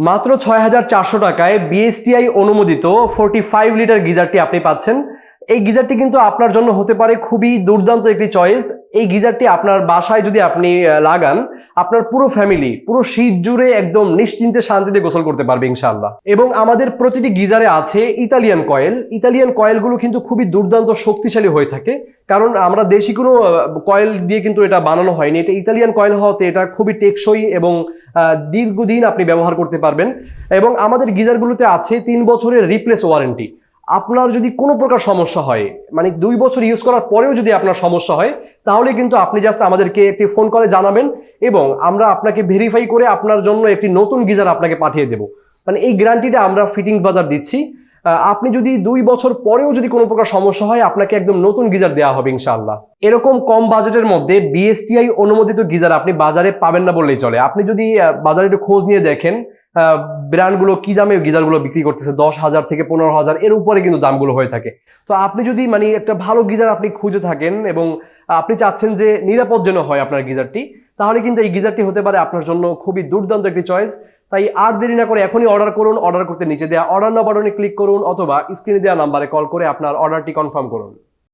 মাত্র ৬,৪০০ টাকায় বিএসটিআই অনুমোদিত 45 লিটার গিজারটি আপনি পাচ্ছেন। এই গিজারটি কিন্তু আপনার জন্য হতে পারে খুবই দুর্দান্ত একটি চয়েস। এই গিজারটি আপনার বাসায় যদি আপনি লাগান, আপনার পুরো ফ্যামিলি পুরো শীত জুড়ে একদম নিশ্চিন্তে শান্তিতে গোসল করতে পারবে ইনশাআল্লাহ। এবং আমাদের প্রতিটি গিজারে আছে ইতালিয়ান কয়েল। ইতালিয়ান কয়েলগুলো কিন্তু খুবই দুর্দান্ত শক্তিশালী হয়ে থাকে, কারণ আমরা দেশি কোনো কয়েল দিয়ে কিন্তু এটা বানানো হয়নি। এটা ইতালিয়ান কয়েল হওয়াতে এটা খুবই টেকসই এবং দীর্ঘদিন আপনি ব্যবহার করতে পারবেন। এবং আমাদের গিজারগুলোতে আছে 3 বছরের রিপ্লেস ওয়ারেন্টি। আপনার যদি কোনো প্রকার সমস্যা হয়, মানে 2 বছর ইউজ করার পরেও যদি আপনার সমস্যা হয়, তাহলে কিন্তু আপনি জাস্ট আমাদেরকে একটি ফোন কলে জানাবেন এবং আমরা আপনাকে ভেরিফাই করে আপনার জন্য একটি নতুন গিজার আপনাকে পাঠিয়ে দেব। মানে এই গ্যারান্টিটা আমরা ফিটিংস বাজার দিচ্ছি। আপনি যদি 2 বছর পরেও যদি কোনো প্রকার সমস্যা হয়, আপনাকে একদম নতুন গিজার দেওয়া হবে ইনশাআল্লাহ। এরকম কম বাজেটের মধ্যে বিএসটিআই অনুমোদিত গিজার আপনি বাজারে পাবেন না বললেই চলে। আপনি যদি বাজারে একটু খোঁজ নিয়ে দেখেন, ব্র্যান্ডগুলো কি দামে গিজারগুলো বিক্রি করতেছে, 10,000 থেকে 15,000 এর উপরে কিন্তু দামগুলো হয়ে থাকে। তো আপনি যদি মানে একটা ভালো গিজার আপনি খুঁজে থাকেন এবং আপনি চাচ্ছেন যে নিরাপদ যেন হয় আপনার গিজারটি, তাহলে কিন্তু এই গিজারটি হতে পারে আপনার জন্য খুবই দুর্দান্ত একটি চয়েস। তাই আর দেরি না করে এখনই অর্ডার করুন। অর্ডার করতে নিচে দেওয়া অর্ডার নাও বাটনে ক্লিক করুন অথবা স্ক্রিনে দেওয়া নাম্বারে কল করে আপনার অর্ডারটি কনফার্ম করুন।